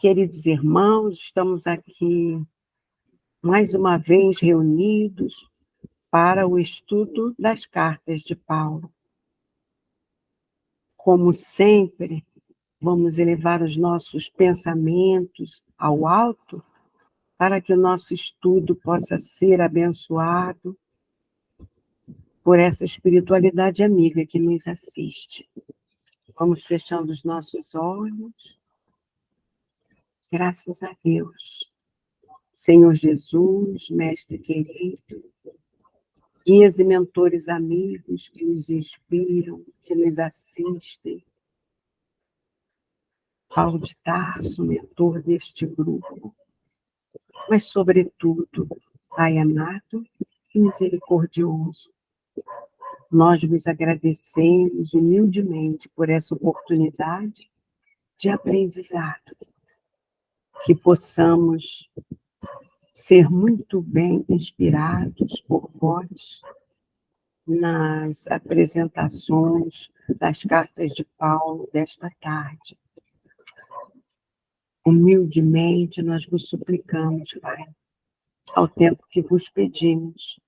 Queridos irmãos, estamos aqui mais uma vez reunidos para o estudo das cartas de Paulo. Como sempre, vamos elevar os nossos pensamentos ao alto para que o nosso estudo possa ser abençoado por essa espiritualidade amiga que nos assiste. Vamos fechando os nossos olhos. Graças a Deus. Senhor Jesus, Mestre querido, guias e mentores amigos que nos inspiram, que nos assistem. Paulo de Tarso, mentor deste grupo. Mas, sobretudo, Pai amado e misericordioso, nós vos agradecemos humildemente por essa oportunidade de aprendizado, que possamos ser muito bem inspirados por vós nas apresentações das cartas de Paulo desta tarde. Humildemente nós vos suplicamos, Pai, ao tempo que vos pedimos,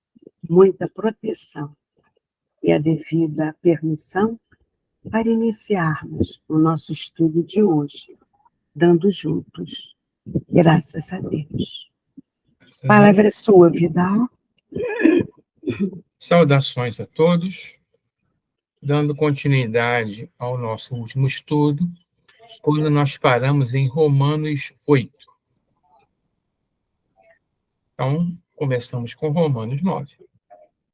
muita proteção e a devida permissão para iniciarmos o nosso estudo de hoje, dando juntos, graças a Deus. A palavra é sua, Vidal. Saudações a todos, dando continuidade ao nosso último estudo, quando nós paramos em Romanos 8. Então, começamos com Romanos 9.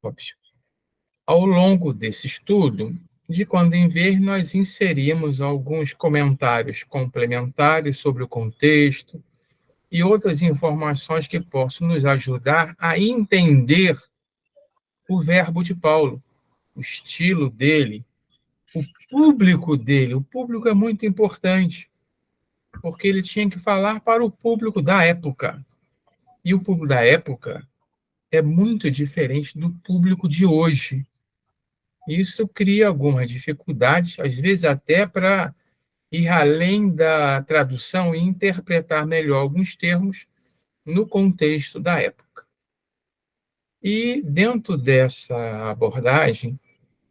Óbvio. Ao longo desse estudo, de quando em vez, nós inserimos alguns comentários complementares sobre o contexto e outras informações que possam nos ajudar a entender o verbo de Paulo, o estilo dele, o público dele. O público é muito importante, porque ele tinha que falar para o público da época. E o público da época é muito diferente do público de hoje. Isso cria algumas dificuldades, às vezes até para ir além da tradução e interpretar melhor alguns termos no contexto da época. E dentro dessa abordagem,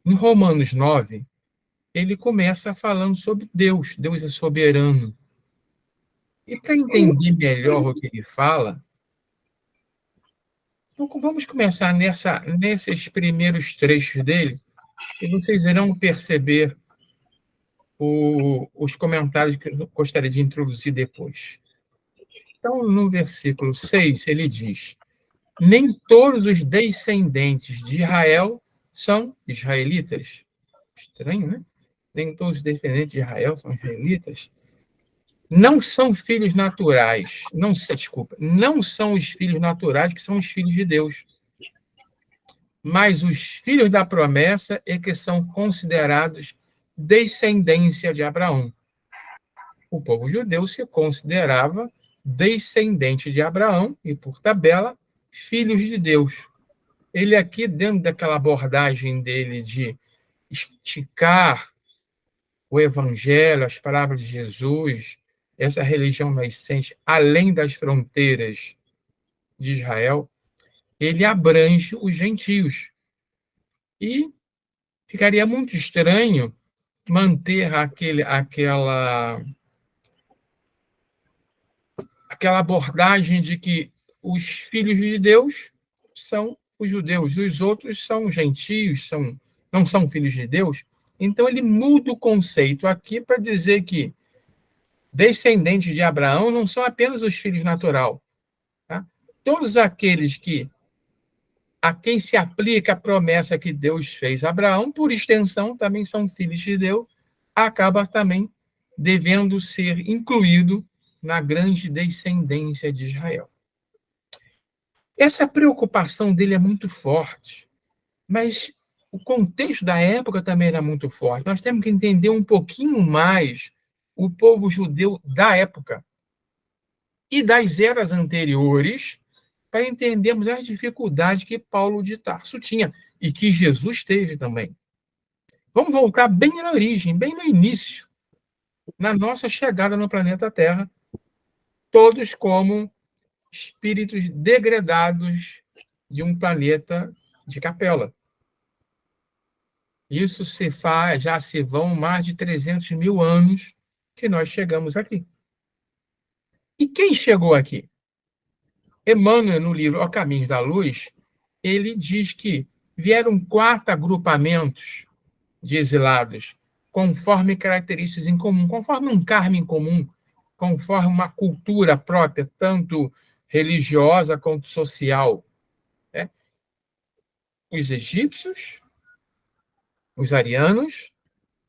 em Romanos 9, ele começa falando sobre Deus. Deus é soberano. E para entender melhor o que ele fala, vamos começar nesses primeiros trechos dele, e vocês irão perceber os comentários que eu gostaria de introduzir depois. Então, no versículo 6, ele diz: nem todos os descendentes de Israel são israelitas. Estranho, né? Nem todos os descendentes de Israel são israelitas. Não são filhos naturais. Não são os filhos naturais que são os filhos de Deus. Mas os filhos da promessa é que são considerados descendência de Abraão. O povo judeu se considerava descendente de Abraão e, por tabela, filhos de Deus. Ele aqui, dentro daquela abordagem dele de esticar o evangelho, as palavras de Jesus, essa religião nascente, além das fronteiras de Israel, ele abrange os gentios. E ficaria muito estranho manter aquela abordagem de que os filhos de Deus são os judeus, e os outros são gentios, não são filhos de Deus. Então, ele muda o conceito aqui para dizer que descendentes de Abraão não são apenas os filhos natural. Tá? Todos aqueles a quem se aplica a promessa que Deus fez a Abraão, por extensão, também são filhos de Deus, acaba também devendo ser incluído na grande descendência de Israel. Essa preocupação dele é muito forte, mas o contexto da época também era muito forte. Nós temos que entender um pouquinho mais o povo judeu da época e das eras anteriores para entendermos as dificuldades que Paulo de Tarso tinha e que Jesus teve também. Vamos voltar bem na origem, bem no início, na nossa chegada no planeta Terra, todos como espíritos degradados de um planeta de Capela. Isso já se vão mais de 300 mil anos que nós chegamos aqui. E quem chegou aqui? Emmanuel, no livro O Caminho da Luz, ele diz que vieram 4 agrupamentos de exilados, conforme características em comum, conforme um karma em comum, conforme uma cultura própria, tanto religiosa quanto social. Né? Os egípcios, os arianos,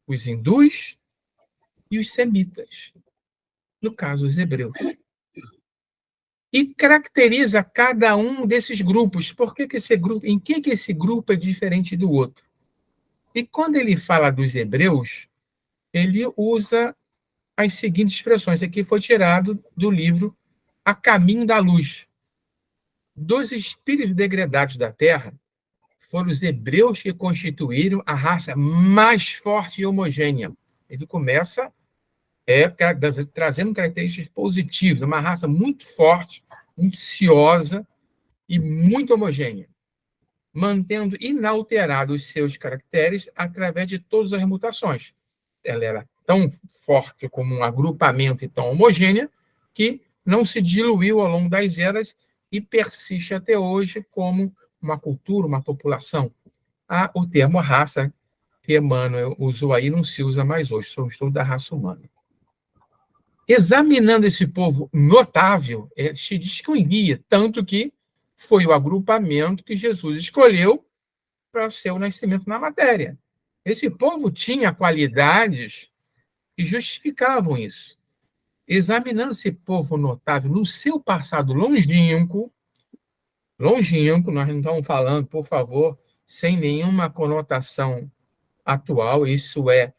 os hindus e os semitas, no caso, os hebreus. E caracteriza cada um desses grupos. Em que esse grupo é diferente do outro? E quando ele fala dos hebreus, ele usa as seguintes expressões. Aqui foi tirado do livro A Caminho da Luz. Dos espíritos degradados da Terra, foram os hebreus que constituíram a raça mais forte e homogênea. Ele começa trazendo características positivas, uma raça muito forte, muito ciosa e muito homogênea, mantendo inalterados os seus caracteres através de todas as mutações. Ela era tão forte como um agrupamento e tão homogênea que não se diluiu ao longo das eras e persiste até hoje como uma cultura, uma população. O termo raça que Emmanuel usou aí não se usa mais hoje, sou um estudo da raça humana. Examinando esse povo notável, se distinguia, tanto que foi o agrupamento que Jesus escolheu para o seu nascimento na matéria. Esse povo tinha qualidades que justificavam isso. Examinando esse povo notável no seu passado longínquo, nós não estamos falando, por favor, sem nenhuma conotação atual, isso é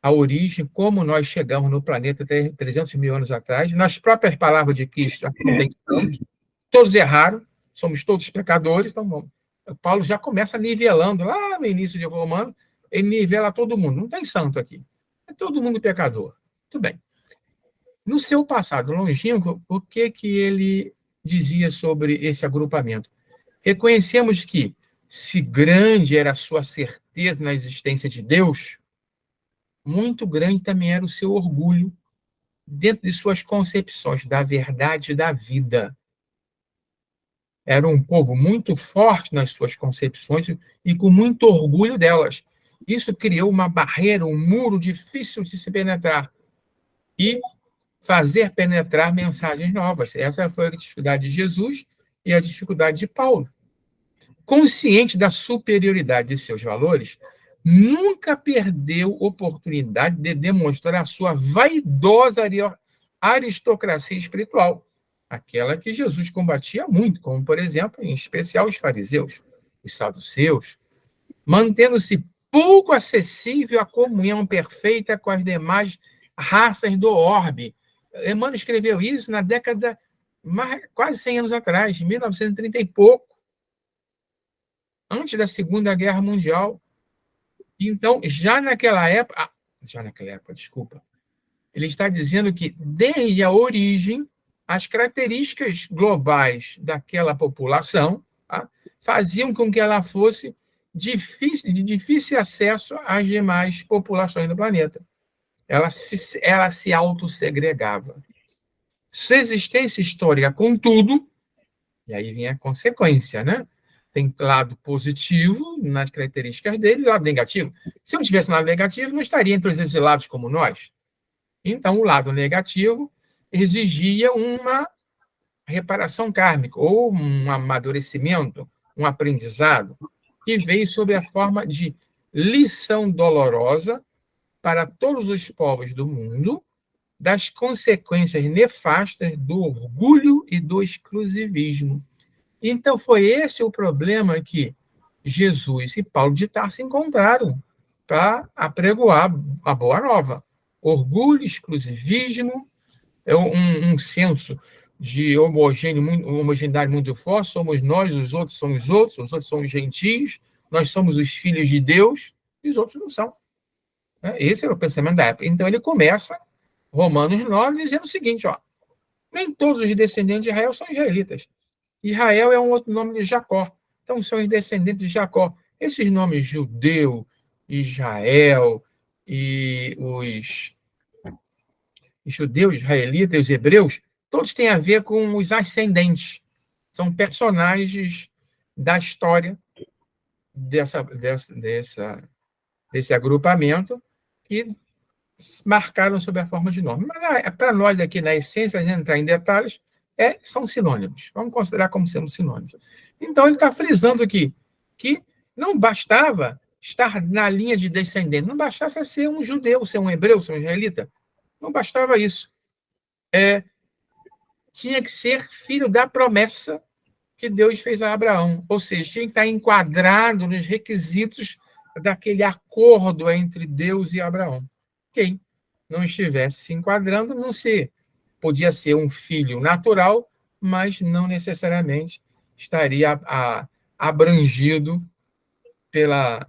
a origem, como nós chegamos no planeta 300 mil anos atrás, nas próprias palavras de Cristo, aqui não tem santo, todos erraram, somos todos pecadores, então bom, Paulo já começa nivelando, lá no início de Romano, ele nivela todo mundo, não tem santo aqui, é todo mundo pecador. Muito bem. No seu passado longínquo, o que ele dizia sobre esse agrupamento? Reconhecemos que, se grande era a sua certeza na existência de Deus, muito grande também era o seu orgulho dentro de suas concepções da verdade e da vida. Era um povo muito forte nas suas concepções e com muito orgulho delas. Isso criou uma barreira, um muro difícil de se penetrar e fazer penetrar mensagens novas. Essa foi a dificuldade de Jesus e a dificuldade de Paulo. Consciente da superioridade de seus valores, nunca perdeu oportunidade de demonstrar a sua vaidosa aristocracia espiritual, aquela que Jesus combatia muito, como, por exemplo, em especial os fariseus, os saduceus, mantendo-se pouco acessível à comunhão perfeita com as demais raças do orbe. Emmanuel escreveu isso na década, quase 100 anos atrás, 1930 e pouco, antes da Segunda Guerra Mundial. Então, já naquela época, desculpa, ele está dizendo que, desde a origem, as características globais daquela população faziam com que ela fosse de difícil acesso às demais populações do planeta. Ela se autossegregava. Sua existência histórica, contudo, e aí vem a consequência, né? Tem lado positivo nas características dele e lado negativo. Se não tivesse lado negativo, não estaria entre os exilados como nós. Então, o lado negativo exigia uma reparação kármica, ou um amadurecimento, um aprendizado, que veio sob a forma de lição dolorosa para todos os povos do mundo das consequências nefastas do orgulho e do exclusivismo. Então, foi esse o problema que Jesus e Paulo de Tarso encontraram para apregoar a boa nova. Orgulho, exclusivismo, um senso de homogeneidade muito forte, somos nós, os outros são os outros são os gentios, nós somos os filhos de Deus, e os outros não são. Esse era o pensamento da época. Então, ele começa Romanos 9, dizendo o seguinte, ó, nem todos os descendentes de Israel são israelitas. Israel é um outro nome de Jacó. Então, são os descendentes de Jacó. Esses nomes judeu, Israel e os judeus, israelitas, os hebreus, todos têm a ver com os ascendentes. São personagens da história desse agrupamento que marcaram sob a forma de nome. Mas, para nós aqui, na essência, sem entrar em detalhes, são sinônimos. Vamos considerar como sendo sinônimos. Então, ele está frisando aqui que não bastava estar na linha de descendente, não bastava ser um judeu, ser um hebreu, ser um israelita. Não bastava isso. Tinha que ser filho da promessa que Deus fez a Abraão. Ou seja, tinha que estar enquadrado nos requisitos daquele acordo entre Deus e Abraão. Quem não estivesse se enquadrando, podia ser um filho natural, mas não necessariamente estaria abrangido pelas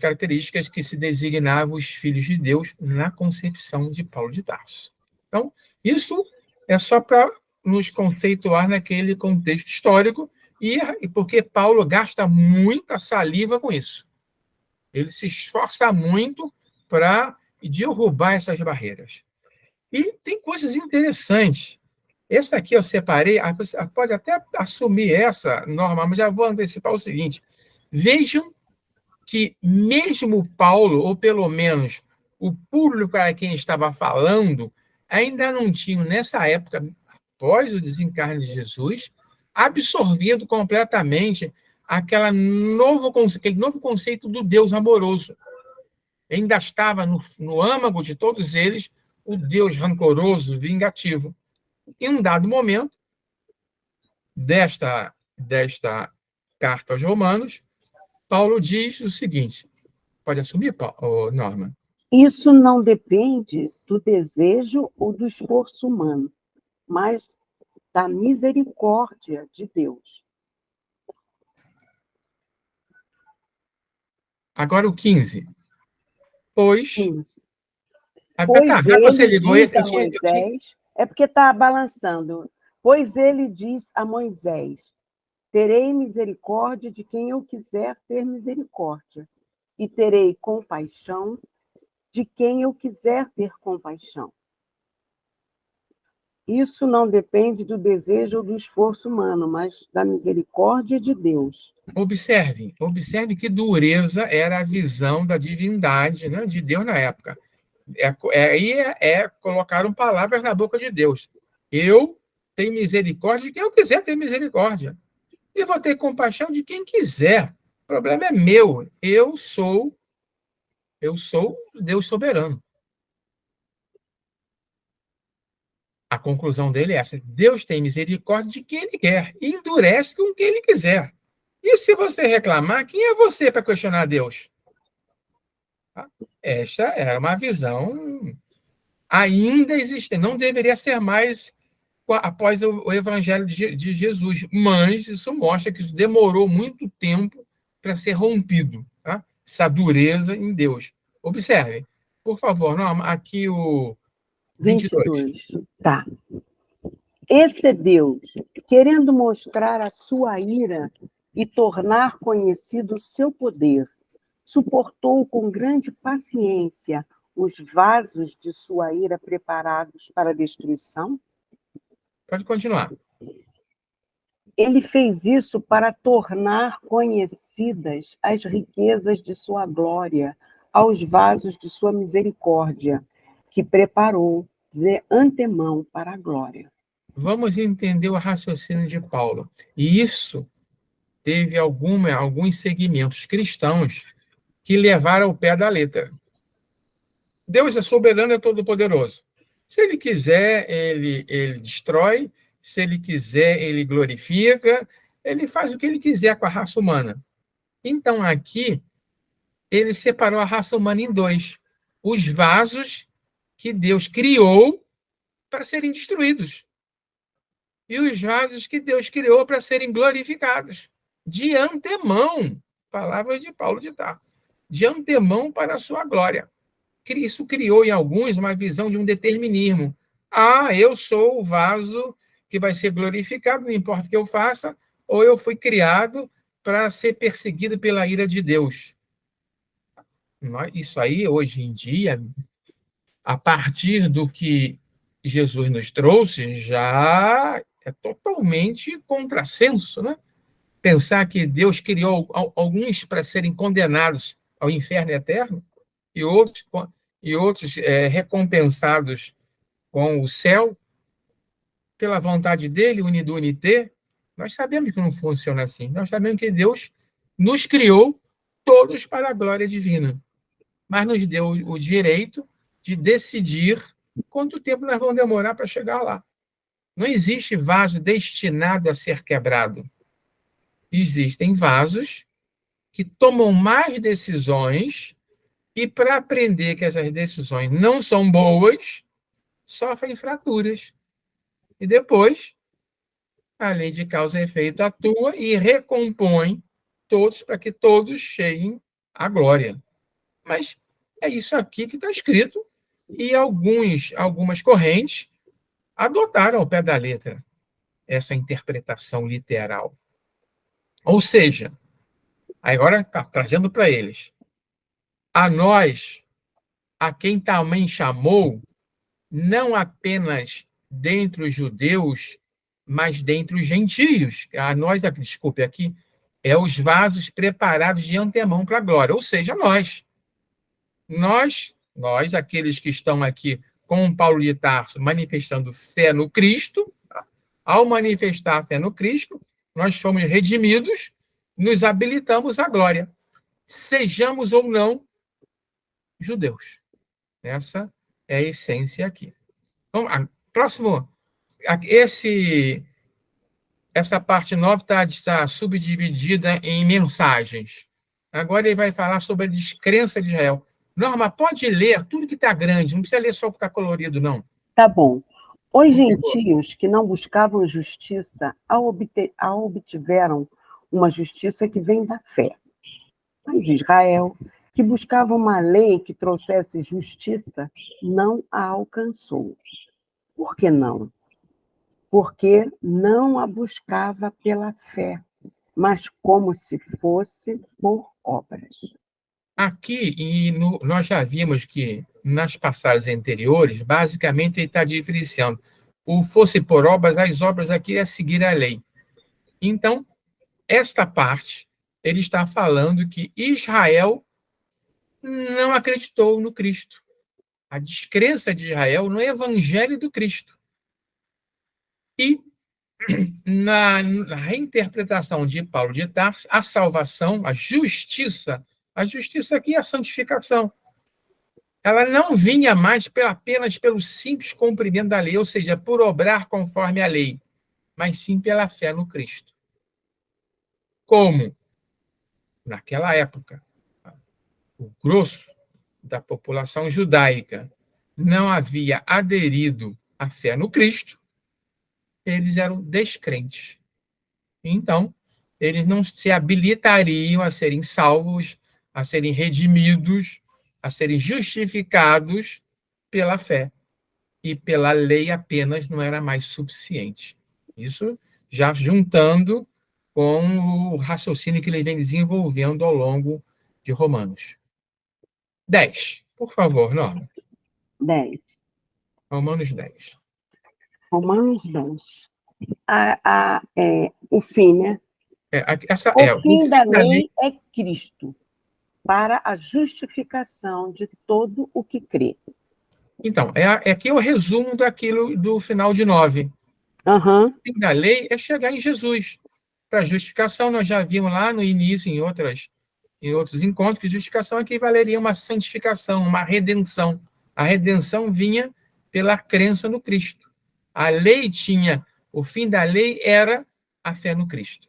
características que se designavam os filhos de Deus na concepção de Paulo de Tarso. Então, isso é só para nos conceituar naquele contexto histórico, e porque Paulo gasta muita saliva com isso. Ele se esforça muito para derrubar essas barreiras. E tem coisas interessantes. Essa aqui eu separei, você pode até assumir essa norma, mas já vou antecipar o seguinte. Vejam que mesmo Paulo, ou pelo menos o público para quem estava falando, ainda não tinham, nessa época, após o desencarne de Jesus, absorvido completamente aquele novo conceito do Deus amoroso. Ainda estava no âmago de todos eles o Deus rancoroso, vingativo. Em um dado momento desta carta aos Romanos, Paulo diz o seguinte, pode assumir, Norma? Isso não depende do desejo ou do esforço humano, mas da misericórdia de Deus. Agora o 15. Pois... Pois já que você ligou esse... É porque está balançando. Pois ele diz a Moisés, terei misericórdia de quem eu quiser ter misericórdia, e terei compaixão de quem eu quiser ter compaixão. Isso não depende do desejo ou do esforço humano, mas da misericórdia de Deus. Observe que dureza era a visão da divindade, né, de Deus na época. Colocaram palavras na boca de Deus. Eu tenho misericórdia de quem eu quiser ter misericórdia. E vou ter compaixão de quem quiser. O problema é meu. Eu sou Deus soberano. A conclusão dele é essa. Deus tem misericórdia de quem ele quer e endurece com quem ele quiser. E se você reclamar, quem é você para questionar Deus? Esta era uma visão ainda existente. Não deveria ser mais após o Evangelho de Jesus, mas isso mostra que isso demorou muito tempo para ser rompido, tá? Essa dureza em Deus. Observe, por favor, Norma, aqui o 22. Tá. Esse Deus, querendo mostrar a sua ira e tornar conhecido o seu poder, suportou com grande paciência os vasos de sua ira preparados para a destruição? Pode continuar. Ele fez isso para tornar conhecidas as riquezas de sua glória aos vasos de sua misericórdia, que preparou de antemão para a glória. Vamos entender o raciocínio de Paulo. E isso teve alguns segmentos cristãos que levaram ao pé da letra. Deus é soberano, é todo-poderoso. Se ele quiser, ele destrói. Se ele quiser, ele glorifica. Ele faz o que ele quiser com a raça humana. Então, aqui, ele separou a raça humana em dois. Os vasos que Deus criou para serem destruídos. E os vasos que Deus criou para serem glorificados. De antemão, palavras de Paulo de Tarso, de antemão para a sua glória. isso criou em alguns uma visão de um determinismo. Ah, eu sou o vaso que vai ser glorificado, não importa o que eu faça, ou eu fui criado para ser perseguido pela ira de Deus. Isso aí, hoje em dia, a partir do que Jesus nos trouxe, já é totalmente contrassenso, né? Pensar que Deus criou alguns para serem condenados ao inferno eterno e outros recompensados com o céu pela vontade dele, unido unité. Nós sabemos que não funciona assim. Nós sabemos que Deus nos criou todos para a glória divina, mas nos deu o direito de decidir quanto tempo nós vamos demorar para chegar lá. Não existe vaso destinado a ser quebrado. Existem vasos que tomam mais decisões e, para aprender que essas decisões não são boas, sofrem fraturas. E depois, a lei de causa e efeito atua e recompõe todos para que todos cheguem à glória. Mas é isso aqui que está escrito e algumas correntes adotaram ao pé da letra essa interpretação literal. Ou seja, agora está trazendo para eles. A nós, a quem também chamou, não apenas dentre os judeus, mas dentre os gentios. A nós, desculpe, aqui, é os vasos preparados de antemão para a glória, ou seja, nós. Nós, aqueles que estão aqui com Paulo de Tarso, manifestando fé no Cristo, ao manifestar a fé no Cristo, nós fomos redimidos, nos habilitamos à glória, sejamos ou não judeus. Essa é a essência aqui. Então, próximo, essa parte 9 está subdividida em mensagens. Agora ele vai falar sobre a descrença de Israel. Norma, pode ler tudo que está grande, não precisa ler só o que está colorido, não. Tá bom. Os gentios que não buscavam justiça, obtiveram uma justiça que vem da fé. Mas Israel, que buscava uma lei que trouxesse justiça, não a alcançou. Por que não? Porque não a buscava pela fé, mas como se fosse por obras. Aqui, nós já vimos que nas passagens anteriores, basicamente ele está diferenciando. O fosse por obras, as obras aqui é seguir a lei. Então, esta parte, ele está falando que Israel não acreditou no Cristo. A descrença de Israel no evangelho do Cristo. E na reinterpretação de Paulo de Tarso, a salvação, a justiça aqui é a santificação. Ela não vinha mais apenas pelo simples cumprimento da lei, ou seja, por obrar conforme a lei, mas sim pela fé no Cristo. Como? Naquela época, o grosso da população judaica não havia aderido à fé no Cristo, eles eram descrentes. Então, eles não se habilitariam a serem salvos, a serem redimidos, a serem justificados pela fé. E pela lei apenas não era mais suficiente. Isso já juntando com o raciocínio que ele vem desenvolvendo ao longo de Romanos. 10, por favor, Norma. 10. Romanos 10. Romanos 10. O fim, né? O fim da lei é Cristo, para a justificação de todo o que crê. Então, aqui é o resumo daquilo do final de 9. Uhum. O fim da lei é chegar em Jesus. Para justificação, nós já vimos lá no início, em outros encontros, que justificação equivaleria a uma santificação, uma redenção. A redenção vinha pela crença no Cristo. A lei o fim da lei era a fé no Cristo.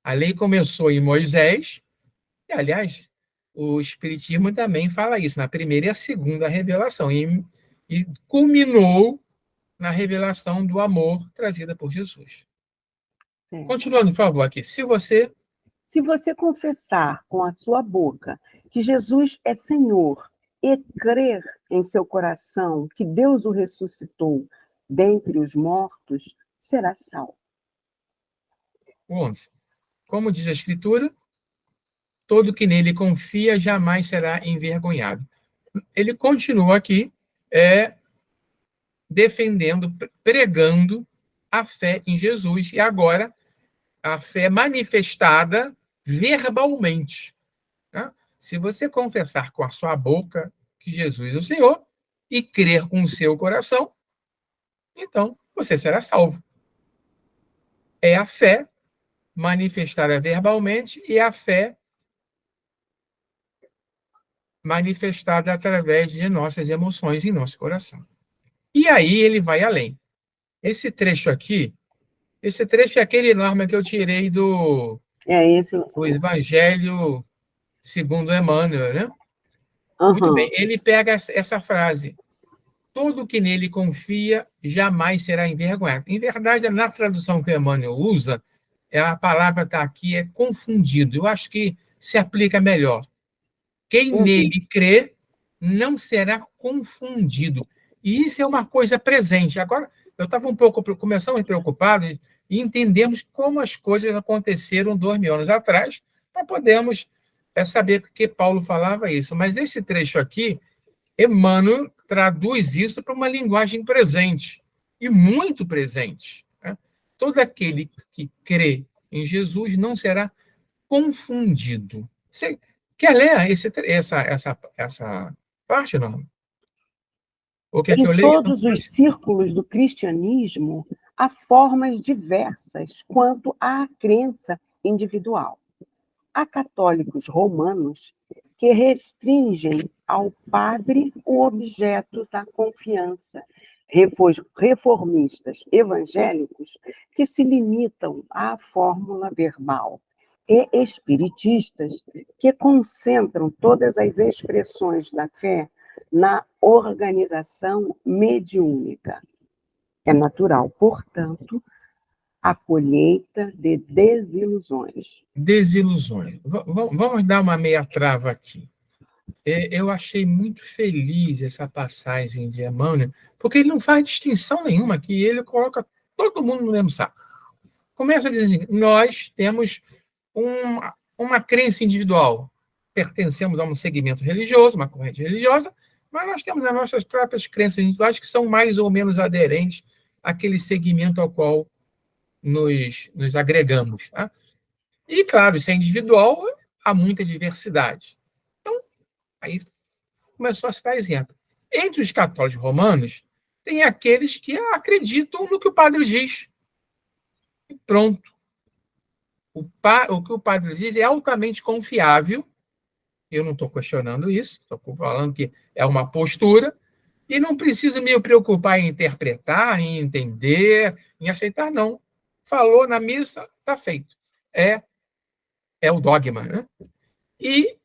A lei começou em Moisés, e, aliás, o Espiritismo também fala isso, na primeira e a segunda revelação, e culminou na revelação do amor trazida por Jesus. Sim. Continuando, por favor, aqui. Se você confessar com a sua boca que Jesus é Senhor e crer em seu coração que Deus o ressuscitou dentre os mortos, será salvo. 11. Como diz a Escritura, todo que nele confia jamais será envergonhado. Ele continua aqui defendendo, pregando a fé em Jesus, e agora a fé manifestada verbalmente. Né? Se você confessar com a sua boca que Jesus é o Senhor e crer com o seu coração, então você será salvo. É a fé manifestada verbalmente e a fé manifestada através de nossas emoções em nosso coração. E aí ele vai além. Esse trecho é aquele norma que eu tirei do Esse. o Evangelho segundo Emmanuel, né? Muito Uhum. bem, ele pega essa frase: todo que nele confia jamais será envergonhado. Em verdade, na tradução que o Emmanuel usa, a palavra está aqui, é confundido. Eu acho que se aplica melhor. Quem nele crê não será confundido. E isso é uma coisa presente. Agora, eu estava começamos a me preocupar e entendemos como as coisas aconteceram 2000 anos atrás, para podermos saber que Paulo falava isso. Mas esse trecho aqui, Emmanuel traduz isso para uma linguagem presente, e muito presente. Né? Todo aquele que crê em Jesus não será confundido. Você quer ler essa parte, não? Ou quer que Em eu leia? Então, todos os círculos do cristianismo, há formas diversas quanto à crença individual. Há católicos romanos que restringem ao padre o objeto da confiança, reformistas evangélicos que se limitam à fórmula verbal, e espiritistas que concentram todas as expressões da fé na organização mediúnica. É natural, portanto, a colheita de desilusões. desilusões. Vamos dar uma meia trava aqui. Eu achei muito feliz essa passagem de Emmanuel, porque ele não faz distinção nenhuma aqui, ele coloca todo mundo no mesmo saco. Começa a dizer assim: nós temos uma crença individual, pertencemos a um segmento religioso, uma corrente religiosa, mas nós temos as nossas próprias crenças individuais que são mais ou menos aderentes àquele segmento ao qual nos agregamos. Tá? E, claro, isso é individual, há muita diversidade. Então, aí começou a citar exemplo. Entre os católicos romanos, tem aqueles que acreditam no que o padre diz. E pronto. O que o padre diz é altamente confiável. Eu não estou questionando isso, estou falando que é uma postura, e não preciso me preocupar em interpretar, em entender, em aceitar, não. Falou na missa, está feito. É o dogma. Né? E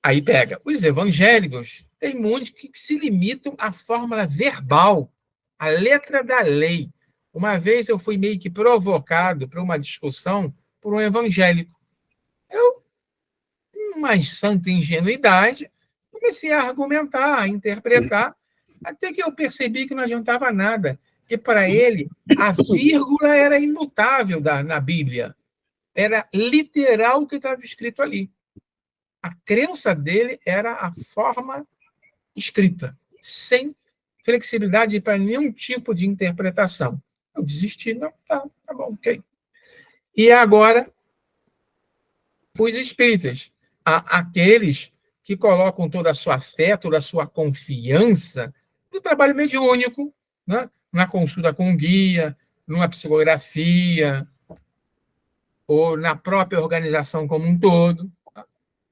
aí pega. Os evangélicos, tem muitos que se limitam à fórmula verbal, à letra da lei. Uma vez eu fui meio que provocado para uma discussão por um evangélico. Eu, com mais santa ingenuidade, comecei a argumentar, a interpretar, até que eu percebi que não adiantava nada, que para ele a vírgula era imutável na Bíblia. Era literal o que estava escrito ali. A crença dele era a forma escrita, sem flexibilidade para nenhum tipo de interpretação. Eu desisti, não, tá bom, ok. E agora, os espíritas, aqueles que colocam toda a sua fé, toda a sua confiança no trabalho mediúnico, né? Na consulta com guia, numa psicografia, ou na própria organização como um todo,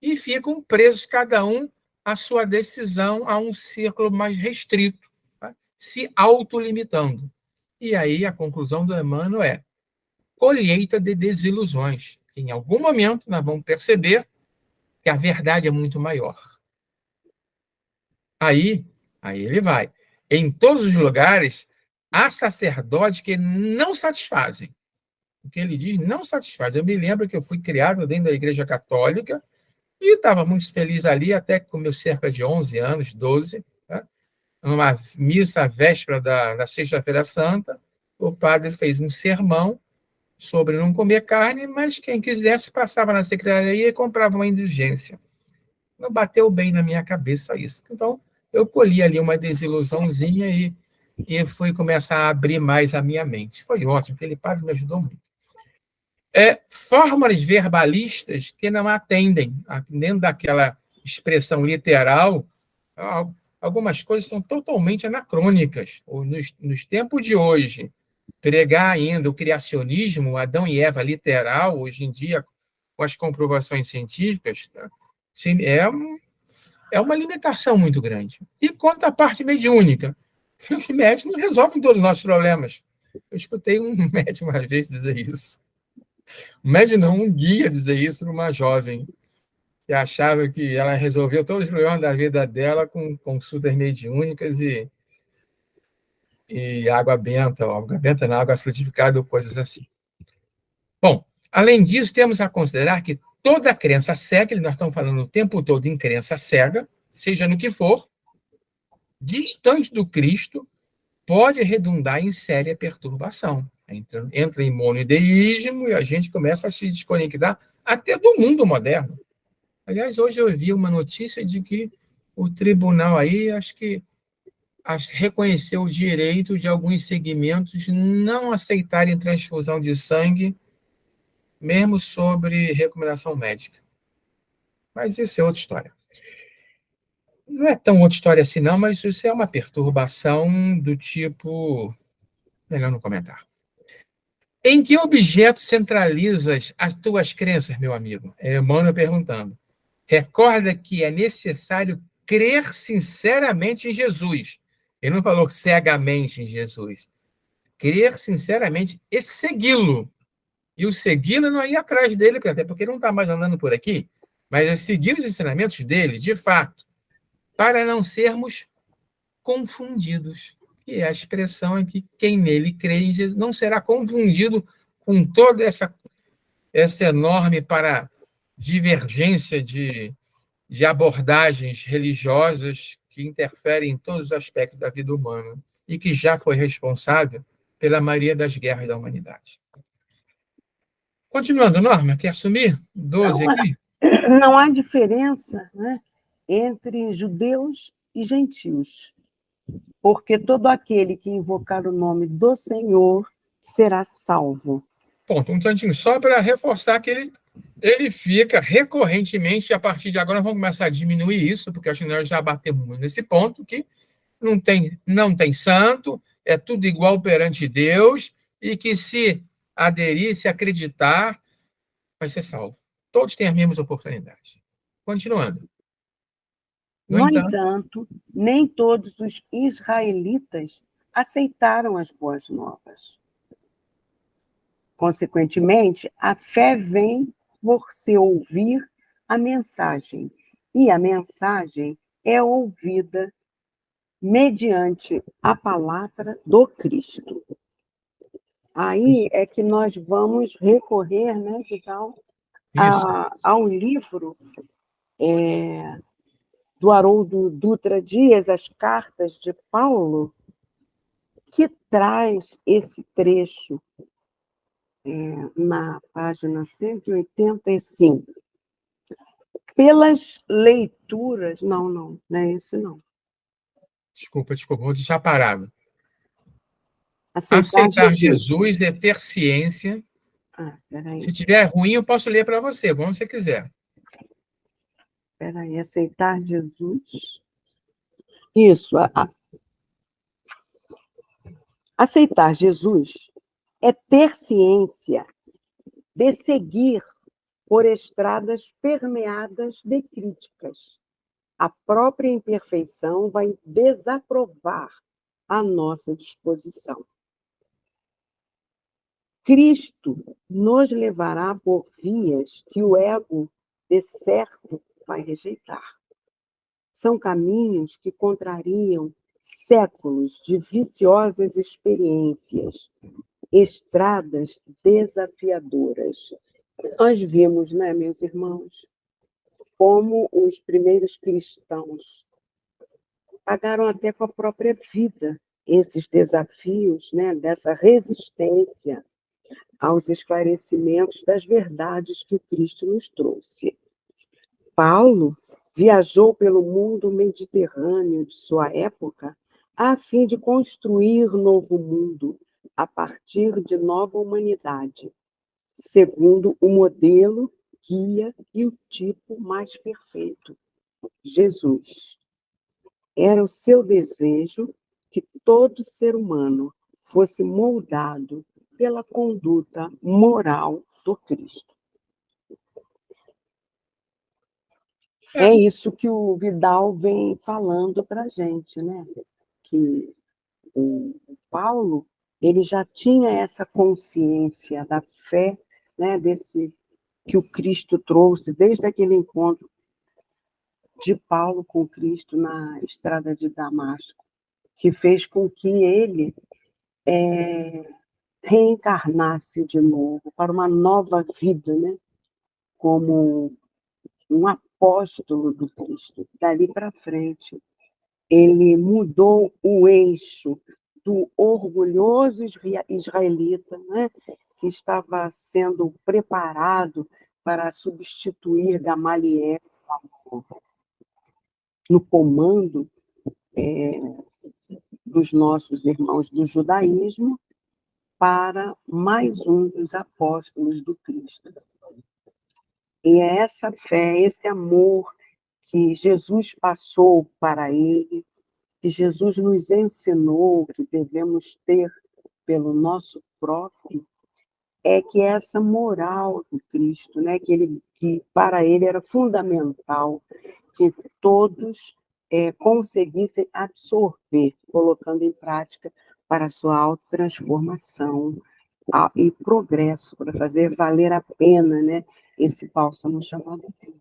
e ficam presos, cada um, à sua decisão, a um círculo mais restrito, tá? Se autolimitando. E aí a conclusão do Emmanuel é colheita de desilusões. Em algum momento nós vamos perceber que a verdade é muito maior. Aí ele vai. Em todos os lugares, há sacerdotes que não satisfazem. O que ele diz não satisfaz. Eu me lembro que eu fui criado dentro da Igreja Católica, E estava muito feliz ali, até que com meus cerca de 11 anos, 12, né? Numa missa à véspera da Sexta-feira Santa, o padre fez um sermão sobre não comer carne, mas quem quisesse passava na secretaria e comprava uma indulgência. Não bateu bem na minha cabeça isso. Então, eu colhi ali uma desilusãozinha e fui começar a abrir mais a minha mente. Foi ótimo, aquele padre me ajudou muito. Fórmulas verbalistas que não atendem, dentro daquela expressão literal, algumas coisas são totalmente anacrônicas. Nos tempos de hoje, pregar ainda o criacionismo, Adão e Eva literal, hoje em dia, com as comprovações científicas, né, é uma limitação muito grande. E quanto à parte mediúnica, os médicos não resolvem todos os nossos problemas. Eu escutei um médico uma vez dizer isso. Um médico não, um guia dizer isso para uma jovem que achava que ela resolveu todos os problemas da vida dela com consultas mediúnicas e água benta na água frutificada ou coisas assim. Bom, além disso, temos a considerar que toda crença cega, nós estamos falando o tempo todo em crença cega, seja no que for, distante do Cristo, pode redundar em séria perturbação. Entra em monoideísmo e a gente começa a se desconectar até do mundo moderno. Aliás, hoje eu vi uma notícia de que o tribunal aí, acho que reconheceu o direito de alguns segmentos não aceitarem transfusão de sangue, mesmo sobre recomendação médica. Mas isso é outra história. Não é tão outra história assim, não, mas isso é uma perturbação do tipo. Melhor não comentar. Em que objeto centralizas as tuas crenças, meu amigo? É Emmanuel perguntando. Recorda que é necessário crer sinceramente em Jesus. Ele não falou cegamente em Jesus. Crer sinceramente e segui-lo. E o segui-lo não é ir atrás dele, até porque ele não está mais andando por aqui, mas é seguir os ensinamentos dele, de fato, para não sermos confundidos. Que é a expressão em que quem nele crê não será confundido com toda essa enorme divergência de abordagens religiosas que interferem em todos os aspectos da vida humana e que já foi responsável pela maioria das guerras da humanidade. Continuando, Norma, quer assumir? 12 aqui? Não há diferença, né, entre judeus e gentios, porque todo aquele que invocar o nome do Senhor será salvo. Ponto. Um instantinho, só para reforçar que ele fica recorrentemente, a partir de agora nós vamos começar a diminuir isso, porque acho que nós já batemos muito nesse ponto, que não tem santo, é tudo igual perante Deus, e que se aderir, se acreditar, vai ser salvo. Todos têm as mesmas oportunidades. Continuando. No entanto, nem todos os israelitas aceitaram as boas novas. Consequentemente, a fé vem por se ouvir a mensagem, e a mensagem é ouvida mediante a palavra do Cristo. Aí é que nós vamos recorrer, né, ao livro do Haroldo Dutra Dias, As Cartas de Paulo, que traz esse trecho na página 185. Pelas leituras... Não é esse, não. Desculpa, vou deixar parado. Aceitar Jesus é ter ciência. Se tiver ruim, eu posso ler para você, como você quiser. Espera aí, aceitar Jesus. Isso. Aceitar Jesus é ter ciência de seguir por estradas permeadas de críticas. A própria imperfeição vai desaprovar a nossa disposição. Cristo nos levará por vias que o ego, de certo, vai rejeitar. São caminhos que contrariam séculos de viciosas experiências, estradas desafiadoras. Nós vimos, né, meus irmãos, como os primeiros cristãos pagaram até com a própria vida esses desafios, né, dessa resistência aos esclarecimentos das verdades que o Cristo nos trouxe. Paulo viajou pelo mundo mediterrâneo de sua época a fim de construir novo mundo a partir de nova humanidade, segundo o modelo, guia e o tipo mais perfeito, Jesus. Era o seu desejo que todo ser humano fosse moldado pela conduta moral do Cristo. É isso que o Vidal vem falando para a gente, né? Que o Paulo ele já tinha essa consciência da fé, né? Desse que o Cristo trouxe desde aquele encontro de Paulo com Cristo na estrada de Damasco, que fez com que ele reencarnasse de novo para uma nova vida, né? Como um apóstolo do Cristo. Dali para frente, ele mudou o eixo do orgulhoso israelita, né? Que estava sendo preparado para substituir Gamaliel no comando dos nossos irmãos do judaísmo, para mais um dos apóstolos do Cristo. E é essa fé, esse amor que Jesus passou para ele, que Jesus nos ensinou que devemos ter pelo nosso próprio, é que essa moral do Cristo, né, que para ele era fundamental que todos conseguissem absorver, colocando em prática para a sua autotransformação e progresso, para fazer valer a pena, né, esse bálsamo chamado vida.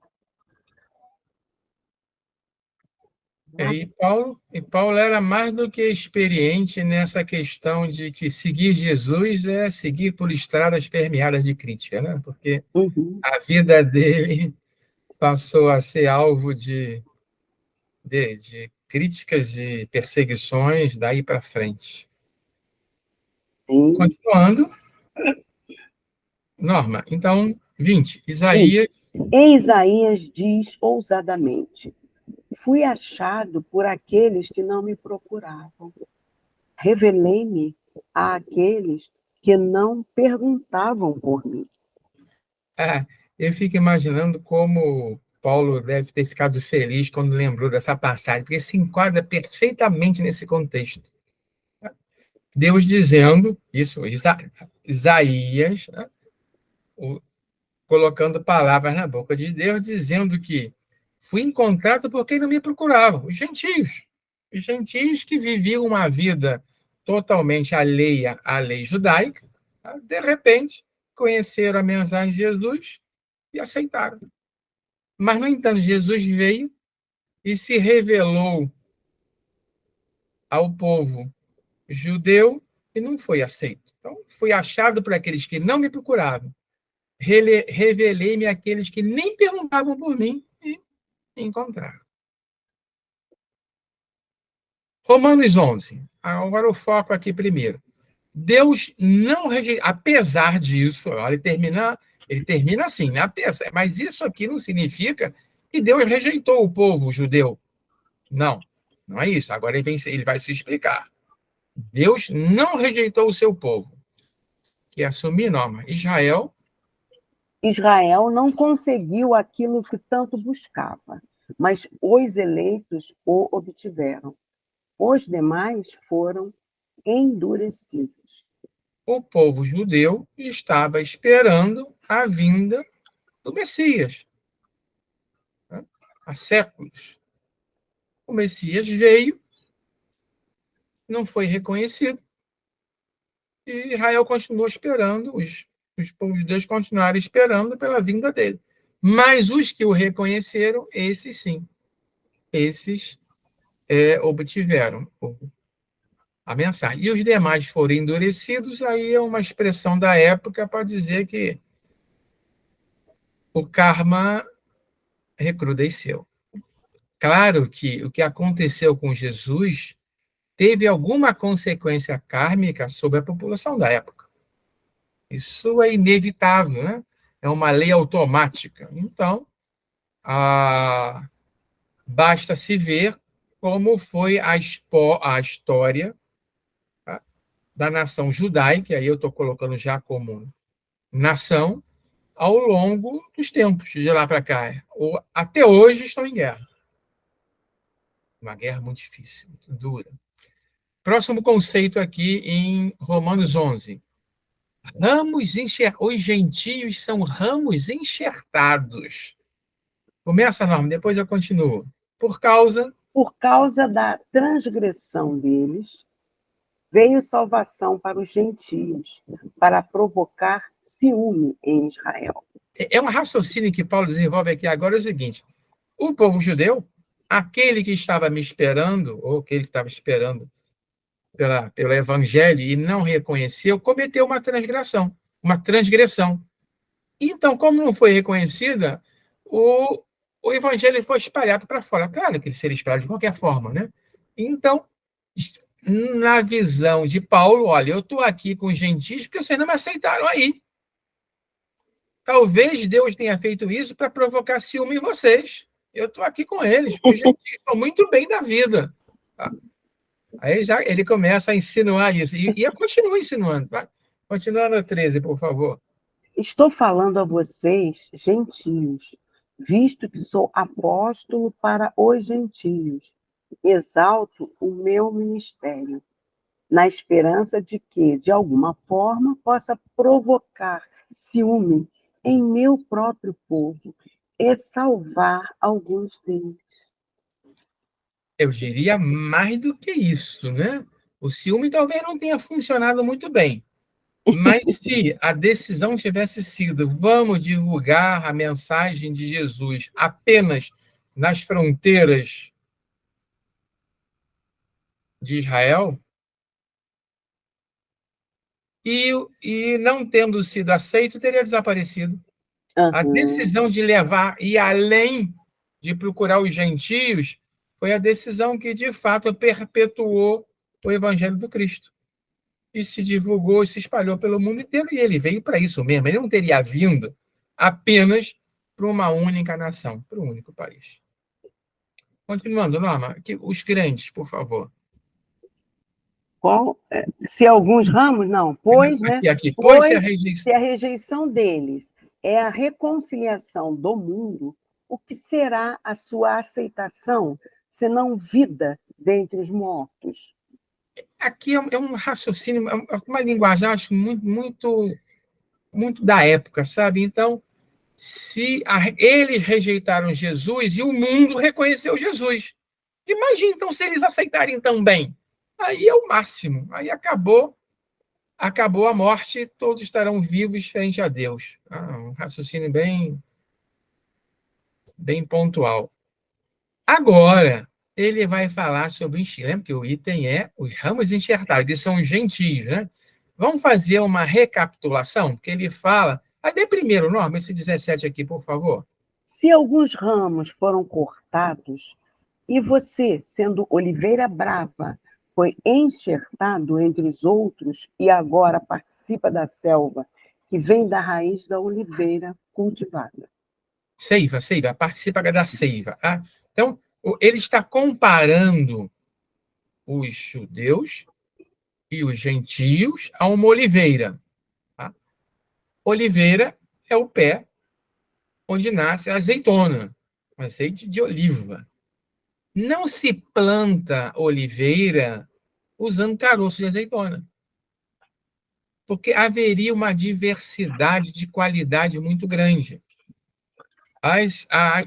E Paulo era mais do que experiente nessa questão de que seguir Jesus é seguir por estradas permeadas de crítica, né? Porque a vida dele passou a ser alvo de críticas e perseguições daí para frente. Sim. Continuando, Norma, então, 20, Isaías. Em Isaías diz ousadamente: fui achado por aqueles que não me procuravam. Revelei-me àqueles que não perguntavam por mim. Eu fico imaginando como Paulo deve ter ficado feliz quando lembrou dessa passagem, porque se enquadra perfeitamente nesse contexto. Deus dizendo, isso, Isaías, né, colocando palavras na boca de Deus, dizendo que fui encontrado por quem não me procurava, os gentios que viviam uma vida totalmente alheia à lei judaica, de repente conheceram a mensagem de Jesus e aceitaram. Mas, no entanto, Jesus veio e se revelou ao povo judeu e não foi aceito. Então, fui achado por aqueles que não me procuravam. Revelei-me àqueles que nem perguntavam por mim e encontraram. Romanos 11. Agora o foco aqui primeiro. Deus não rejeitou, apesar disso, olha, ele termina assim, né? Mas isso aqui não significa que Deus rejeitou o povo judeu. Não, não é isso. Agora ele vai se explicar. Deus não rejeitou o seu povo, que assumir norma. Israel não conseguiu aquilo que tanto buscava, mas os eleitos o obtiveram. Os demais foram endurecidos. O povo judeu estava esperando a vinda do Messias, né? Há séculos. O Messias veio, não foi reconhecido, e Israel continuou esperando, os povos de Deus continuaram esperando pela vinda dele. Mas os que o reconheceram, esses sim, esses obtiveram a mensagem. E os demais foram endurecidos, aí é uma expressão da época para dizer que o karma recrudesceu. Claro que o que aconteceu com Jesus teve alguma consequência kármica sobre a população da época. Isso é inevitável, né? É uma lei automática. Então, basta se ver como foi a história, tá, da nação judaica, aí eu estou colocando já como nação, ao longo dos tempos, de lá para cá. Até hoje estão em guerra. Uma guerra muito difícil, muito dura. Próximo conceito aqui em Romanos 11. Os gentios são ramos enxertados. Começa, Norma, depois eu continuo. Por causa da transgressão deles, veio salvação para os gentios, para provocar ciúme em Israel. É um raciocínio que Paulo desenvolve aqui agora, é o seguinte: o povo judeu, aquele que estava me esperando, ou aquele que estava esperando pelo evangelho e não reconheceu, cometeu uma transgressão. Então, como não foi reconhecida, o evangelho foi espalhado para fora. Claro que ele seria espalhado de qualquer forma, né? Então, na visão de Paulo, olha, eu estou aqui com os gentios porque vocês não me aceitaram aí. Talvez Deus tenha feito isso para provocar ciúme em vocês. Eu estou aqui com eles, porque os gentios estão muito bem da vida. Tá? Aí já ele começa a insinuar isso, e eu continuo insinuando. Tá? Continua no 13, por favor. Estou falando a vocês, gentios, visto que sou apóstolo para os gentios. Exalto o meu ministério, na esperança de que, de alguma forma, possa provocar ciúme em meu próprio povo e salvar alguns deles. Eu diria mais do que isso, né? O ciúme talvez não tenha funcionado muito bem, mas se a decisão tivesse sido vamos divulgar a mensagem de Jesus apenas nas fronteiras de Israel, e não tendo sido aceito, teria desaparecido. A decisão de levar e além de procurar os gentios foi a decisão que, de fato, perpetuou o evangelho do Cristo. E se divulgou e se espalhou pelo mundo inteiro, e ele veio para isso mesmo. Ele não teria vindo apenas para uma única nação, para um único país. Continuando, Norma, os grandes, por favor. Se alguns ramos, não. Pois, né? Pois se a rejeição deles é a reconciliação do mundo, o que será a sua aceitação, senão vida dentre os mortos? Aqui é um raciocínio, uma linguagem, acho, muito da época, sabe? Então, se eles rejeitaram Jesus e o mundo reconheceu Jesus. Imagina, então, se eles aceitarem também. Aí é o máximo. Aí acabou a morte, todos estarão vivos frente a Deus. Um raciocínio bem pontual. Agora, ele vai falar sobre lembra que o item é os ramos enxertados, que são os gentios, né? Vamos fazer uma recapitulação, porque ele fala. Dê primeiro, Norma, esse 17 aqui, por favor. Se alguns ramos foram cortados, e você, sendo oliveira brava, foi enxertado entre os outros e agora participa da selva, que vem da raiz da oliveira cultivada. Seiva, participa da seiva. Tá? Então, ele está comparando os judeus e os gentios a uma oliveira. Tá? Oliveira é o pé onde nasce a azeitona, um azeite de oliva. Não se planta oliveira usando caroço de azeitona, porque haveria uma diversidade de qualidade muito grande.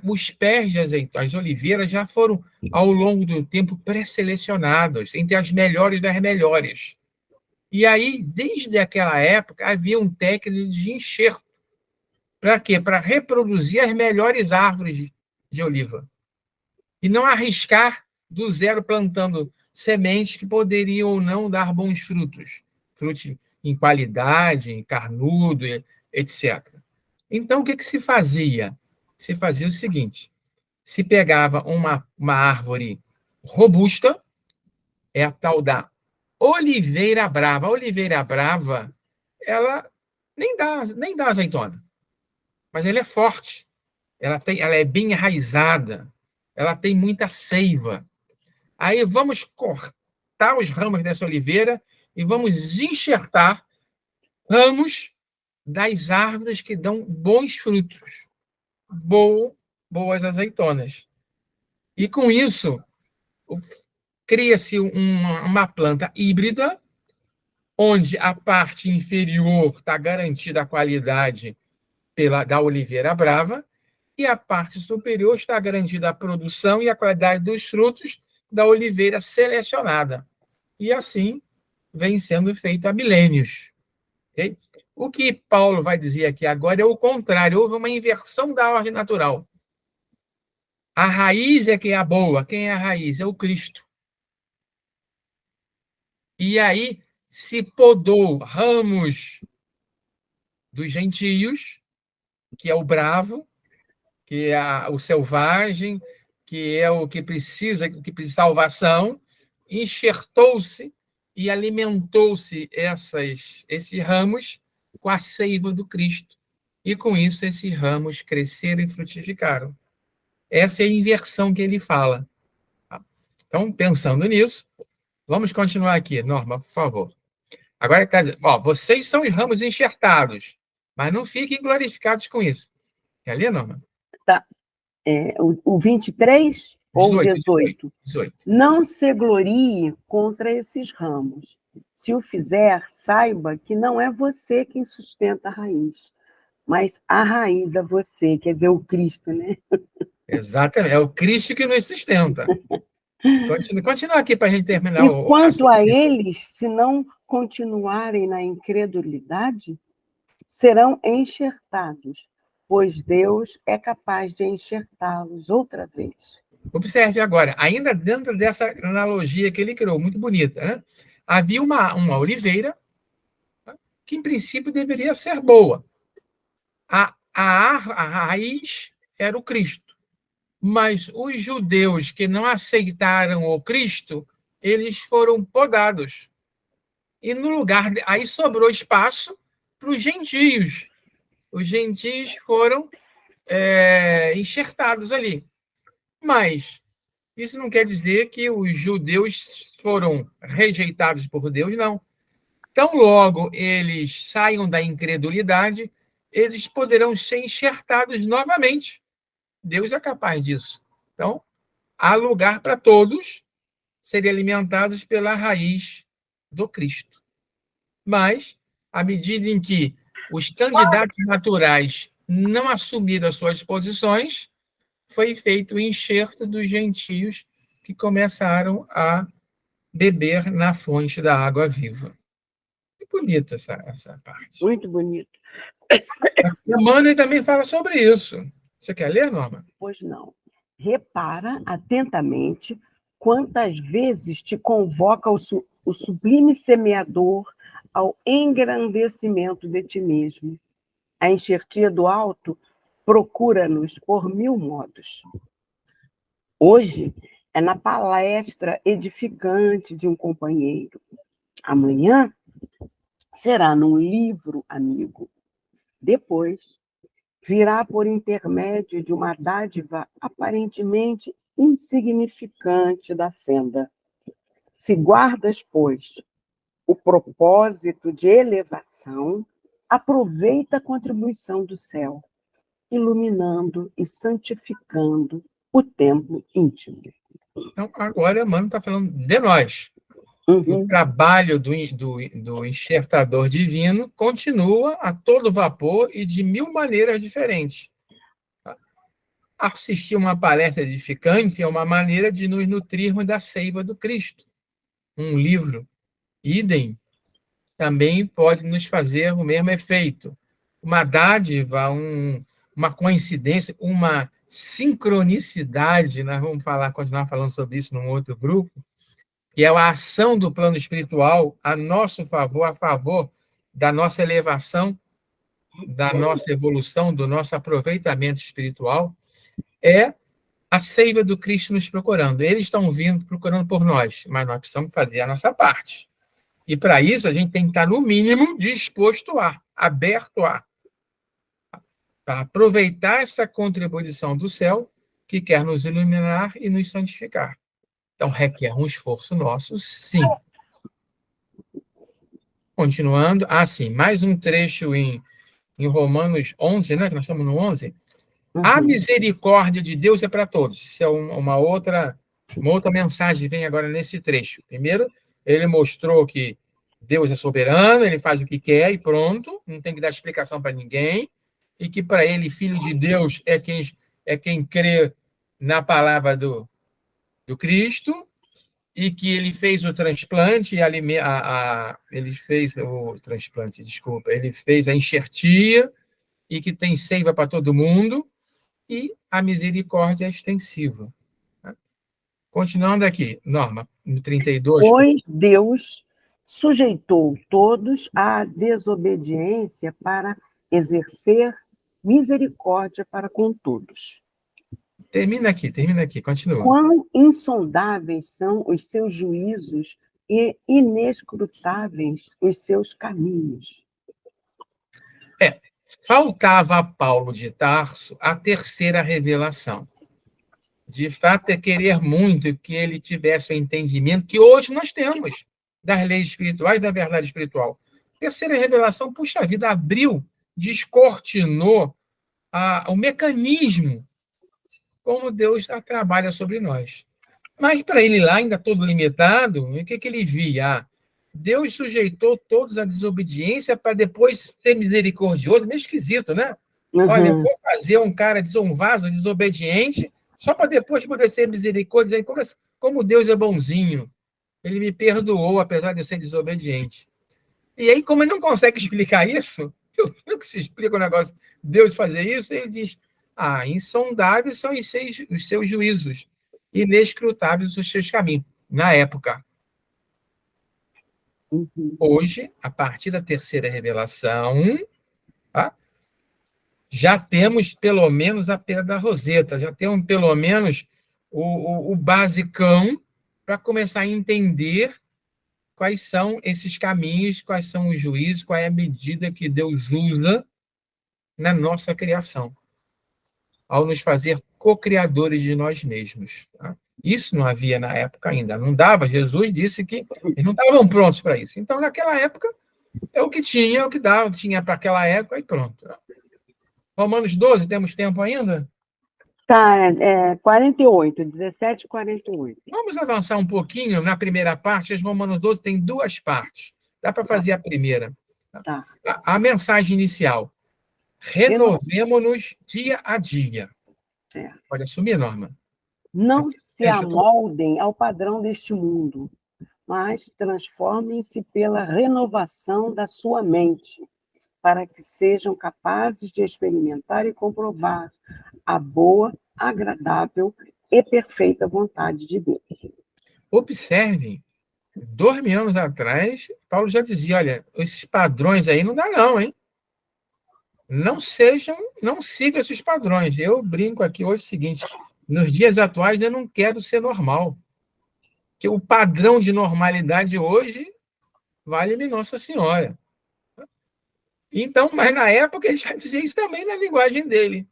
Os pés de azeitona, as oliveiras já foram, ao longo do tempo, pré-selecionadas entre as melhores das melhores. E aí, desde aquela época, havia um técnico de enxerto. Para quê? Para reproduzir as melhores árvores de oliva. E não arriscar do zero plantando sementes que poderiam ou não dar bons frutos. Frutos em qualidade, em carnudo, etc. Então, o que se fazia? Se fazia o seguinte: se pegava uma árvore robusta, é a tal da oliveira brava. A oliveira brava, ela nem dá azeitona, mas ela é forte, ela é bem enraizada, ela tem muita seiva. Aí vamos cortar os ramos dessa oliveira e vamos enxertar ramos das árvores que dão bons frutos, boas azeitonas. E com isso, cria-se uma planta híbrida, onde a parte inferior está garantida a qualidade da oliveira brava, e a parte superior está garantida a produção e a qualidade dos frutos da oliveira selecionada. E assim vem sendo feito há milênios. Okay? O que Paulo vai dizer aqui agora é o contrário, houve uma inversão da ordem natural. A raiz é que é a boa. Quem é a raiz? É o Cristo. E aí se podou ramos dos gentios, que é o bravo, que é o selvagem, que é o que precisa de salvação, enxertou-se e alimentou-se esses ramos com a seiva do Cristo. E com isso esses ramos cresceram e frutificaram. Essa é a inversão que ele fala. Então, pensando nisso, vamos continuar aqui, Norma, por favor. Agora está dizendo, vocês são os ramos enxertados, mas não fiquem glorificados com isso. Quer ler, Norma? Tá. O 23 ou 18? 18. Não se glorie contra esses ramos. Se o fizer, saiba que não é você quem sustenta a raiz, mas a raiz é você, quer dizer, o Cristo, né? Exatamente, é o Cristo que nos sustenta. Continua aqui para a gente terminar E quanto a eles, se não continuarem na incredulidade, serão enxertados, pois Deus é capaz de enxertá-los outra vez. Observe agora, ainda dentro dessa analogia que ele criou, muito bonita, né? Havia uma oliveira que, em princípio, deveria ser boa. A raiz era o Cristo. Mas os judeus que não aceitaram o Cristo, eles foram podados. E no lugar, aí sobrou espaço para os gentios. Os gentios foram enxertados ali. Mas isso não quer dizer que os judeus foram rejeitados por Deus, não. Tão logo eles saiam da incredulidade, eles poderão ser enxertados novamente. Deus é capaz disso. Então, há lugar para todos serem alimentados pela raiz do Cristo. Mas, à medida em que os candidatos naturais não assumiram as suas posições, foi feito o enxerto dos gentios que começaram a beber na fonte da água viva. Que bonito essa parte. Muito bonito. Emmanuel também fala sobre isso. Você quer ler, Norma? Pois não. Repara atentamente quantas vezes te convoca o sublime semeador ao engrandecimento de ti mesmo. A enxertia do alto procura-nos por 1000 modos. Hoje é na palestra edificante de um companheiro. Amanhã será num livro amigo. Depois virá por intermédio de uma dádiva aparentemente insignificante da senda. Se guardas, pois, o propósito de elevação, aproveita a contribuição do céu, iluminando e santificando o templo íntimo. Então, agora, Emmanuel está falando de nós. O trabalho do enxertador divino continua a todo vapor e de 1000 maneiras diferentes. Assistir uma palestra edificante é uma maneira de nos nutrirmos da seiva do Cristo. Um livro, idem, também pode nos fazer o mesmo efeito. Uma dádiva, uma coincidência, uma sincronicidade, nós vamos continuar falando sobre isso num outro grupo, que é a ação do plano espiritual a nosso favor, a favor da nossa elevação, da nossa evolução, do nosso aproveitamento espiritual, é a seiva do Cristo nos procurando. Eles estão vindo procurando por nós, mas nós precisamos fazer a nossa parte. E para isso a gente tem que estar, no mínimo, disposto a, aberto a, para aproveitar essa contribuição do céu que quer nos iluminar e nos santificar. Então, requer um esforço nosso, sim. Continuando, sim, mais um trecho em Romanos 11, né, que nós estamos no 11. A misericórdia de Deus é para todos. Isso é uma outra mensagem que vem agora nesse trecho. Primeiro, ele mostrou que Deus é soberano, ele faz o que quer e pronto, não tem que dar explicação para ninguém, e que para ele, filho de Deus, é quem crê na palavra do Cristo, e que ele fez o transplante, ele fez o transplante, desculpa, ele fez a enxertia, e que tem seiva para todo mundo, e a misericórdia é extensiva. Continuando aqui, Norma, no 32. Pois Deus sujeitou todos à desobediência para exercer misericórdia para com todos. Termina aqui, continua. Quão insondáveis são os seus juízos e inescrutáveis os seus caminhos. Faltava a Paulo de Tarso a terceira revelação. De fato, é querer muito que ele tivesse o entendimento que hoje nós temos das leis espirituais, da verdade espiritual. Terceira revelação, puxa vida, abriu, descortinou o mecanismo como Deus trabalha sobre nós. Mas para ele lá, ainda todo limitado, o que ele via? Deus sujeitou todos à desobediência para depois ser misericordioso. Meio esquisito, né? Olha, eu vou fazer um cara um vaso desobediente só para depois poder ser misericordioso. Como Deus é bonzinho. Ele me perdoou, apesar de eu ser desobediente. E aí, como ele não consegue explicar isso, eu que se explica o negócio, Deus fazer isso, ele diz, insondáveis são os seus juízos, inescrutáveis os seus caminhos, na época. Hoje, a partir da terceira revelação, já temos pelo menos a pedra da Roseta, já temos pelo menos o basicão para começar a entender quais são esses caminhos, quais são os juízos, qual é a medida que Deus usa na nossa criação, ao nos fazer co-criadores de nós mesmos. Tá? Isso não havia na época ainda, não dava. Jesus disse que eles não estavam prontos para isso. Então, naquela época, é o que tinha, é o que dava, tinha para aquela época e pronto. Romanos 12, temos tempo ainda? Tá, 48, 17 e 48. Vamos avançar um pouquinho na primeira parte. Os Romanos 12 tem duas partes. Dá para fazer a primeira. Tá. A mensagem inicial. Renovemo-nos dia a dia. Pode assumir, Norma. Não se amoldem ao padrão deste mundo, mas transformem-se pela renovação da sua mente, para que sejam capazes de experimentar e comprovar a boa, agradável e perfeita vontade de Deus. Observem, 2.000 anos atrás, Paulo já dizia, olha, esses padrões aí não dá não, hein? Não sigam esses padrões. Eu brinco aqui hoje o seguinte, nos dias atuais eu não quero ser normal. Porque o padrão de normalidade hoje vale-me Nossa Senhora. Então, mas na época ele já dizia isso também na linguagem dele.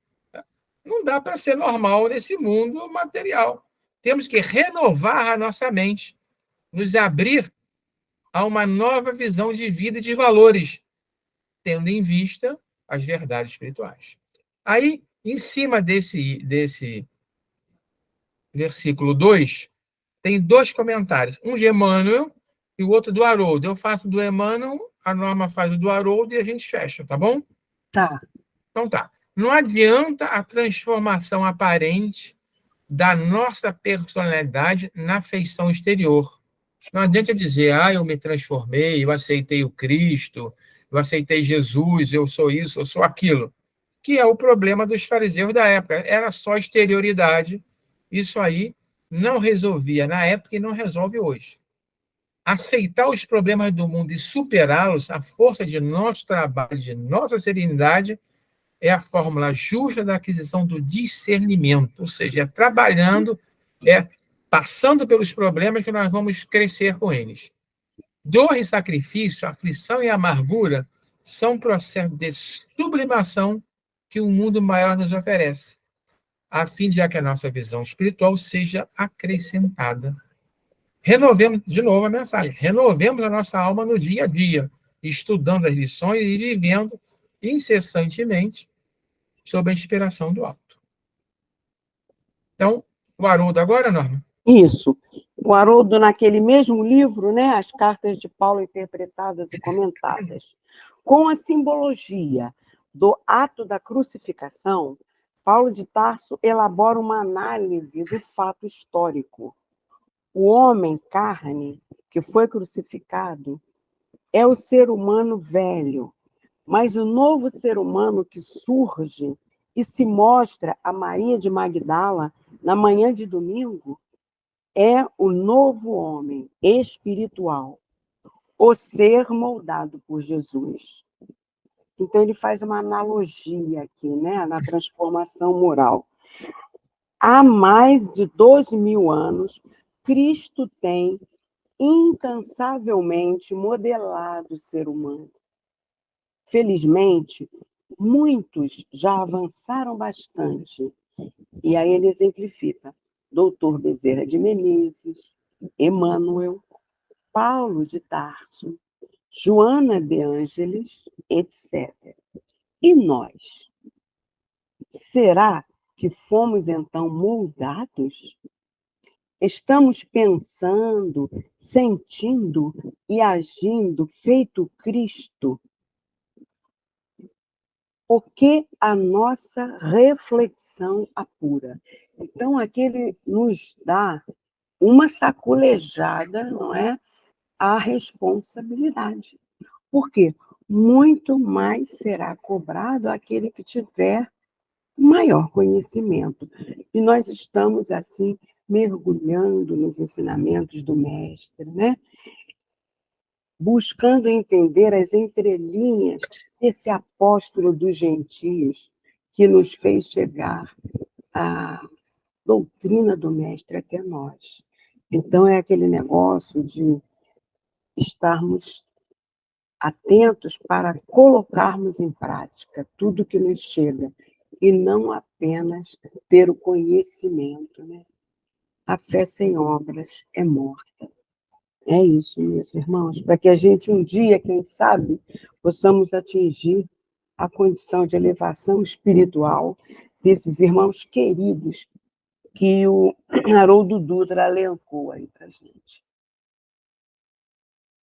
Não dá para ser normal nesse mundo material. Temos que renovar a nossa mente, nos abrir a uma nova visão de vida e de valores, tendo em vista as verdades espirituais. Aí, em cima desse versículo 2, tem dois comentários, um de Emmanuel e o outro do Haroldo. Eu faço do Emmanuel, a Norma faz o do Haroldo e a gente fecha, tá bom? Tá. Então tá. Não adianta a transformação aparente da nossa personalidade na feição exterior. Não adianta dizer, eu me transformei, eu aceitei o Cristo, eu aceitei Jesus, eu sou isso, eu sou aquilo. Que é o problema dos fariseus da época. Era só exterioridade. Isso aí não resolvia na época e não resolve hoje. Aceitar os problemas do mundo e superá-los, a força de nosso trabalho, de nossa serenidade, é a fórmula justa da aquisição do discernimento, ou seja, é trabalhando, passando pelos problemas que nós vamos crescer com eles. Dor e sacrifício, aflição e amargura são processos de sublimação que o mundo maior nos oferece, a fim de que a nossa visão espiritual seja acrescentada. Renovemos, de novo a mensagem, renovemos a nossa alma no dia a dia, estudando as lições e vivendo incessantemente sob a inspiração do alto. Então, o Haroldo agora, Norma? Isso. O Haroldo, naquele mesmo livro, né, As Cartas de Paulo Interpretadas e Comentadas, com a simbologia do ato da crucificação, Paulo de Tarso elabora uma análise do fato histórico. O homem carne que foi crucificado é o ser humano velho, mas o novo ser humano que surge e se mostra a Maria de Magdala na manhã de domingo é o novo homem espiritual, o ser moldado por Jesus. Então, ele faz uma analogia aqui, né, na transformação moral. Há mais de 2.000 anos, Cristo tem incansavelmente modelado o ser humano. Felizmente, muitos já avançaram bastante. E aí ele exemplifica. Doutor Bezerra de Menezes, Emmanuel, Paulo de Tarso, Joana de Ângeles, etc. E nós? Será que fomos então moldados? Estamos pensando, sentindo e agindo feito Cristo? O que a nossa reflexão apura? Então, aqui ele nos dá uma sacolejada, não é? A responsabilidade. Por quê? Muito mais será cobrado aquele que tiver maior conhecimento. E nós estamos, assim, mergulhando nos ensinamentos do Mestre, né? Buscando entender as entrelinhas desse apóstolo dos gentios que nos fez chegar à doutrina do Mestre até nós. Então, é aquele negócio de estarmos atentos para colocarmos em prática tudo que nos chega, e não apenas ter o conhecimento, né? A fé sem obras é morta. É isso, meus irmãos, para que a gente um dia, quem sabe, possamos atingir a condição de elevação espiritual desses irmãos queridos que o Haroldo Dutra elencou aí para a gente.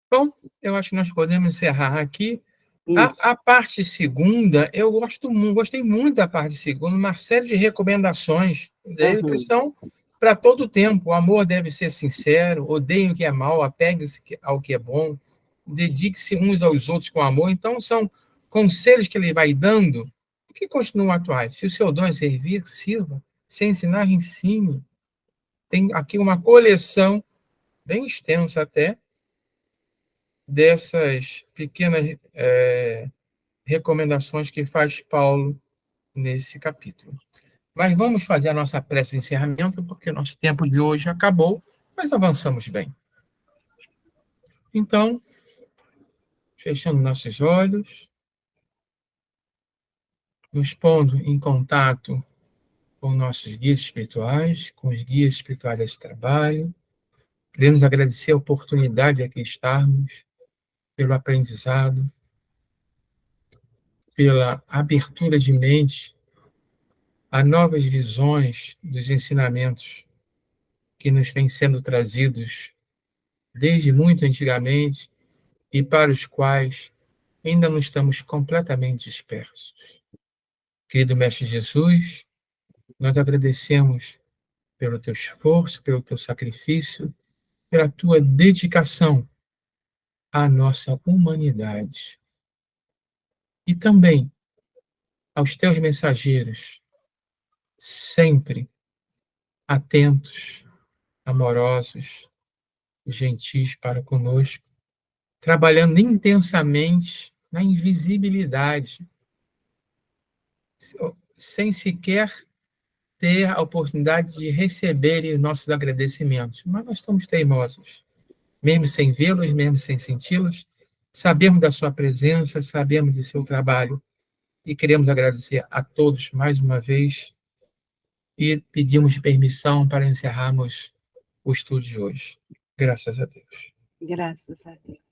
Bom, eu acho que nós podemos encerrar aqui. Isso. A parte segunda, eu gostei muito da parte segunda, uma série de recomendações que são para todo o tempo. O amor deve ser sincero, odeiem o que é mal, apeguem-se ao que é bom, dedique-se uns aos outros com amor. Então, são conselhos que ele vai dando que continuam atuais. Se o seu dom é servir, sirva. Se ensinar, ensine. Tem aqui uma coleção bem extensa até, dessas pequenas recomendações que faz Paulo nesse capítulo. Mas vamos fazer a nossa prece de encerramento, porque nosso tempo de hoje acabou, mas avançamos bem. Então, fechando nossos olhos, nos pondo em contato com nossos guias espirituais, com os guias espirituais desse trabalho, queremos agradecer a oportunidade de aqui estarmos, pelo aprendizado, pela abertura de mente a novas visões dos ensinamentos que nos vêm sendo trazidos desde muito antigamente e para os quais ainda não estamos completamente dispersos. Querido Mestre Jesus, nós agradecemos pelo teu esforço, pelo teu sacrifício, pela tua dedicação à nossa humanidade. E também aos teus mensageiros, sempre atentos, amorosos, gentis para conosco, trabalhando intensamente na invisibilidade sem sequer ter a oportunidade de receberem nossos agradecimentos. Mas nós somos teimosos, mesmo sem vê-los, mesmo sem senti-los, sabemos da sua presença, sabemos do seu trabalho e queremos agradecer a todos mais uma vez e pedimos permissão para encerrarmos o estudo de hoje. Graças a Deus. Graças a Deus.